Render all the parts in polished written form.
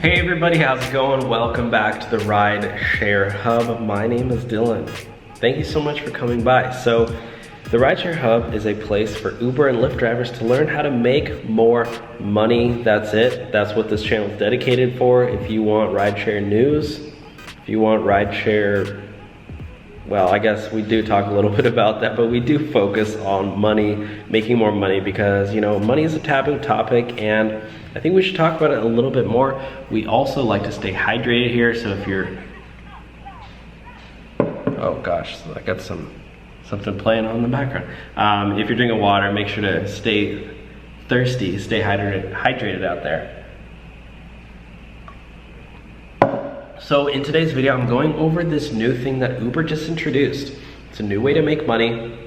Hey everybody, how's it going? Welcome back to the Rideshare Hub. My name is Dylan. Thank you so much for coming by. So, the Rideshare Hub is a place for Uber and Lyft drivers to learn how to make more money. That's it. That's what this channel is dedicated for. If you want rideshare news, if you want rideshare, well, I guess we do talk a little bit about that, but we do focus on money, making more money, because, you know, money is a taboo topic and I think we should talk about it a little bit more. We also like to stay hydrated here, so if you're, oh gosh, I got something playing on in the background. If you're drinking water, make sure to stay thirsty, stay hydrated out there. So in today's video, I'm going over this new thing that Uber just introduced. It's a new way to make money.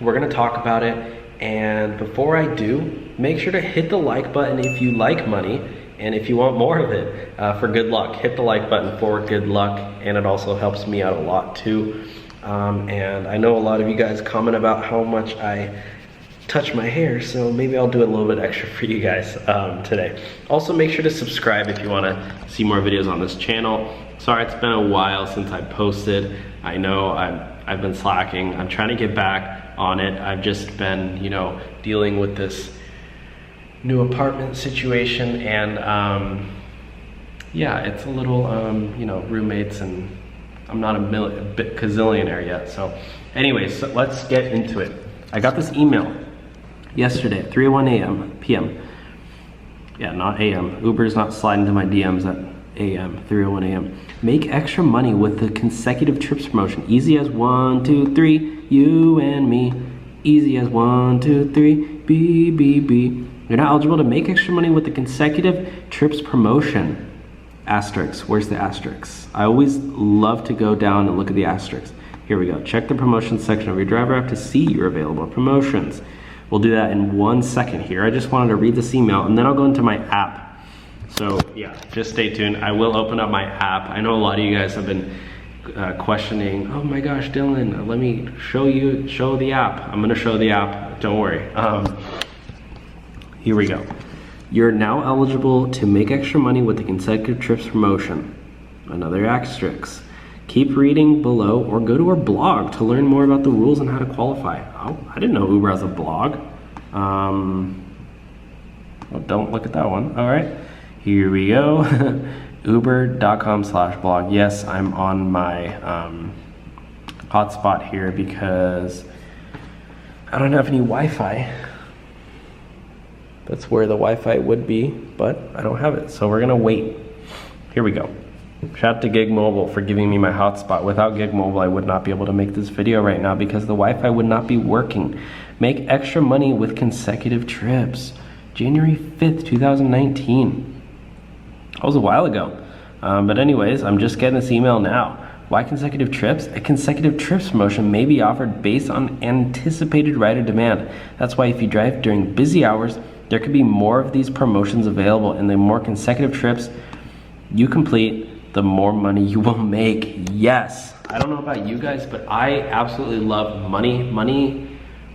We're gonna talk about it. And before I do, make sure to hit the like button if you like money. And if you want more of it, for good luck, hit the like button for good luck. And it also helps me out a lot too. And I know a lot of you guys comment about how much I touch my hair, so maybe I'll do a little bit extra for you guys today. Also, make sure to subscribe if you want to see more videos on this channel. Sorry, it's been a while since I posted. I know I've been slacking. I'm trying to get back on it. I've just been, you know, dealing with this new apartment situation, and yeah, it's a little, you know, roommates, and I'm not a gazillionaire yet. So anyways, so let's get into it. I got this email yesterday at 3:01 p.m. Yeah, not a.m. Uber's not sliding to my DMs at a.m., 3:01 a.m. Make extra money with the consecutive trips promotion. Easy as 1, 2, 3, you and me. Easy as 1, 2, 3, B. You're not eligible to make extra money with the consecutive trips promotion. Asterisk, where's the asterisk? I always love to go down and look at the asterisks. Here we go. Check the promotions section of your driver app to see your available promotions. We'll do that in 1 second here. I just wanted to read this email and then I'll go into my app. So yeah, just stay tuned. I will open up my app. I know a lot of you guys have been questioning, oh my gosh, Dylan, let me show the app. I'm gonna show the app, don't worry. Here we go. You're now eligible to make extra money with the consecutive trips promotion. Another asterisk. Keep reading below or go to our blog to learn more about the rules and how to qualify. Oh, I didn't know Uber has a blog. Well, don't look at that one. All right, here we go. Uber.com/blog. Yes, I'm on my hotspot here because I don't have any Wi-Fi. That's where the Wi-Fi would be, but I don't have it, so we're gonna wait. Here we go. Shout out to Gig Mobile for giving me my hotspot. Without Gig Mobile, I would not be able to make this video right now because the Wi-Fi would not be working. Make extra money with consecutive trips. January 5th, 2019. That was a while ago. But anyways, I'm just getting this email now. Why consecutive trips? A consecutive trips promotion may be offered based on anticipated rider demand. That's why if you drive during busy hours, there could be more of these promotions available, and the more consecutive trips you complete, the more money you will make. Yes, I don't know about you guys, but I absolutely love money. Money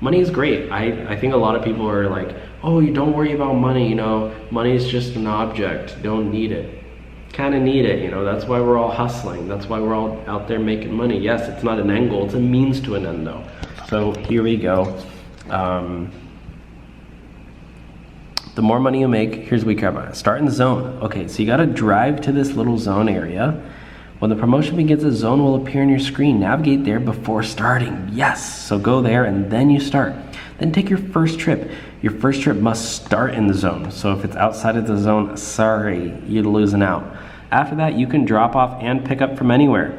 is great. I think a lot of people are like, oh, you don't worry about money, you know, money is just an object, you don't need it. Kind of need it, you know, that's why we're all hustling, that's why we're all out there making money. Yes, it's not an end goal, it's a means to an end though. So here we go. The more money you make, here's what we care about. Start in the zone. Okay, so you gotta drive to this little zone area. When the promotion begins, a zone will appear on your screen. Navigate there before starting. Yes, so go there and then you start. Then take your first trip. Your first trip must start in the zone. So if it's outside of the zone, sorry, you're losing out. After that, you can drop off and pick up from anywhere.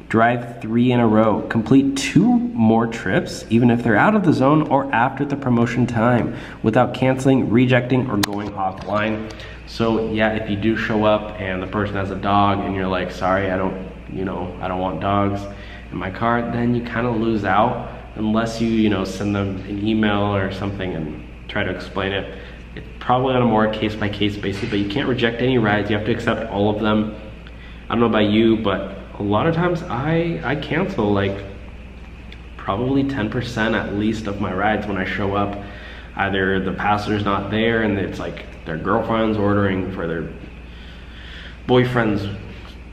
Drive 3 in a row. Complete 2 more trips, even if they're out of the zone or after the promotion time, without canceling, rejecting, or going offline. So yeah, if you do show up and the person has a dog and you're like, sorry, I don't want dogs in my car, then you kind of lose out unless you send them an email or something and try to explain it. It's probably on a more case-by-case basis, but you can't reject any rides. You have to accept all of them. I don't know about you, but a lot of times I cancel like probably 10% at least of my rides when I show up. Either the passenger's not there and it's like their girlfriend's ordering for their boyfriend's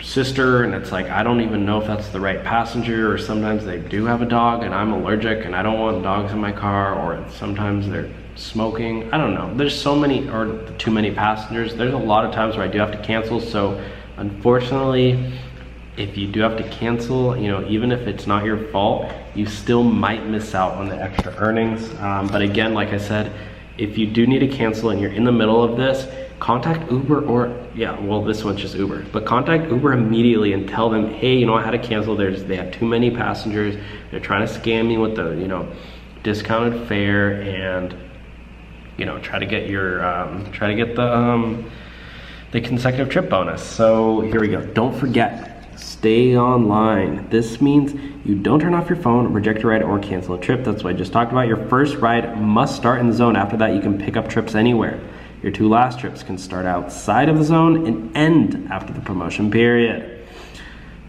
sister, and it's like, I don't even know if that's the right passenger, or sometimes they do have a dog and I'm allergic and I don't want dogs in my car, or sometimes they're smoking. I don't know. There's so many, or too many passengers. There's a lot of times where I do have to cancel. So unfortunately, if you do have to cancel, you know, even if it's not your fault, you still might miss out on the extra earnings. But again, like I said, if you do need to cancel and you're in the middle of this, contact Uber, or yeah, well, this one's just Uber, but contact Uber immediately and tell them, hey, you know, I had to cancel. They have too many passengers. They're trying to scam me with the, you know, discounted fare, and, you know, try to get your, the consecutive trip bonus. So here we go. Don't forget, stay online. This means you don't turn off your phone, reject your ride, or cancel a trip. That's what I just talked about. Your first ride must start in the zone. After that, you can pick up trips anywhere. Your 2 last trips can start outside of the zone and end after the promotion period.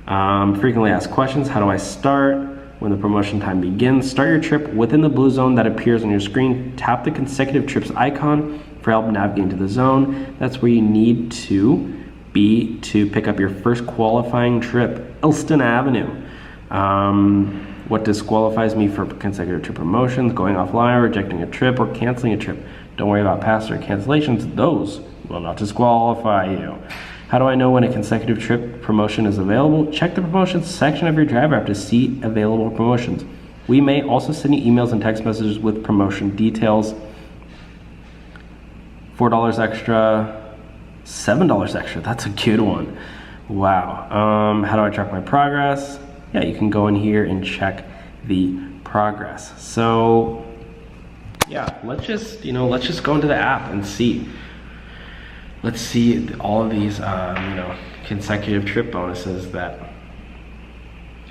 Frequently asked questions. How do I start? When the promotion time begins, start your trip within the blue zone that appears on your screen. Tap the consecutive trips icon for help navigating to the zone. That's where you need to be to pick up your first qualifying trip, Elston Avenue. What disqualifies me for consecutive trip promotions? Going offline, rejecting a trip, or canceling a trip. Don't worry about passenger cancellations. Those will not disqualify you. How do I know when a consecutive trip promotion is available? Check the promotions section of your driver app to see available promotions. We may also send you emails and text messages with promotion details. $4 extra, $7 extra. That's a good one. Wow. How do I track my progress? Yeah, you can go in here and check the progress. So yeah, let's just go into the app and see. Let's see all of these, you know, consecutive trip bonuses that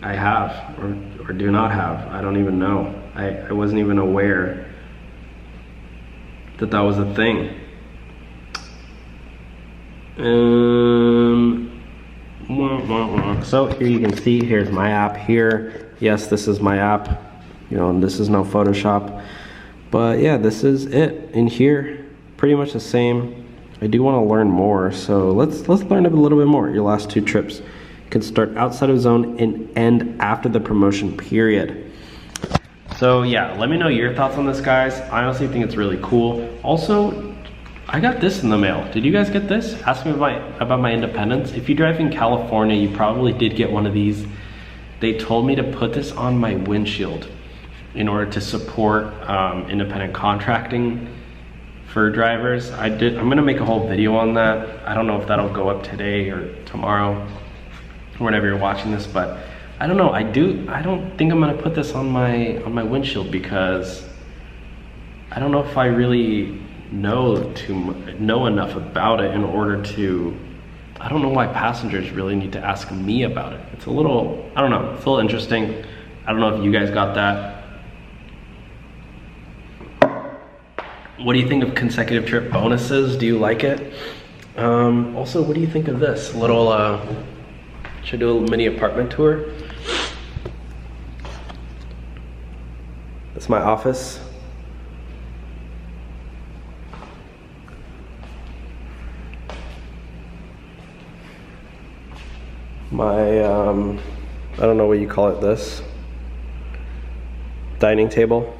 I have or do not have. I don't even know. I wasn't even aware that that was a thing. So here you can see, here's my app here. Yes, this is my app, you know, and this is no Photoshop. But yeah, this is it in here. Pretty much the same. I do want to learn more, so let's learn a little bit more. Your last 2 trips can start outside of zone and end after the promotion period. So yeah, let me know your thoughts on this, guys. I honestly think it's really cool. Also, I got this in the mail. Did you guys get this? Ask me about my independence. If you drive in California, you probably did get one of these. They told me to put this on my windshield in order to support independent contracting for drivers. I'm gonna make a whole video on that. I don't know if that'll go up today or tomorrow, or whenever you're watching this, but I don't know. I don't think I'm gonna put this on my windshield, because I don't know if I really know enough about it in order to, I don't know why passengers really need to ask me about it. It's a little, I don't know, it's a little interesting. I don't know if you guys got that. What do you think of consecutive trip bonuses? Do you like it? Also, what do you think of this little, should I do a little mini apartment tour? That's my office. My, I don't know what you call it, this dining table.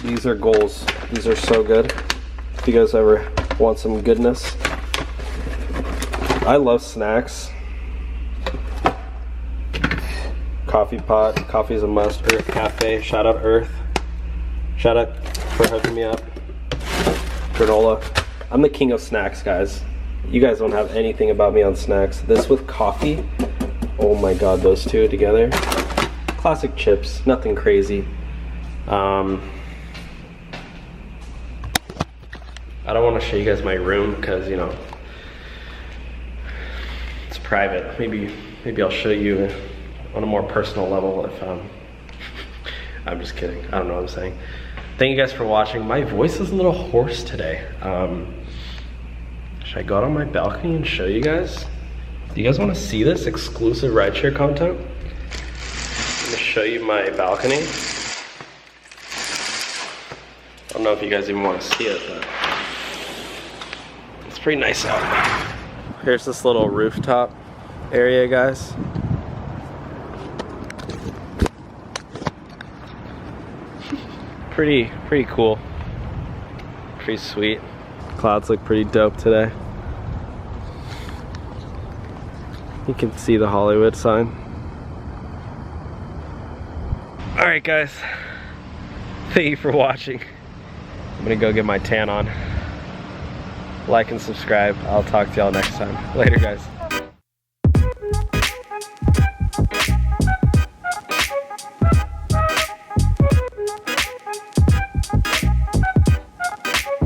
These are goals. These are so good. If you guys ever want some goodness. I love snacks. Coffee pot. Coffee is a must. Earth Cafe. Shout out Earth. Shout out for hooking me up. Granola. I'm the king of snacks, guys. You guys don't have anything about me on snacks. This with coffee. Oh my god, those two together. Classic chips. Nothing crazy. I don't want to show you guys my room because, you know, it's private. Maybe I'll show you on a more personal level if I'm just kidding. I don't know what I'm saying. Thank you guys for watching. My voice is a little hoarse today. Should I go out on my balcony and show you guys? Do you guys want to see this exclusive rideshare content? I'm gonna show you my balcony. I don't know if you guys even want to see it, but it's pretty nice out. Here's this little rooftop area, guys. Pretty cool. Pretty sweet. Clouds look pretty dope today. You can see the Hollywood sign. Alright guys, thank you for watching. I'm gonna go get my tan on. Like and subscribe. I'll talk to y'all next time. Later guys.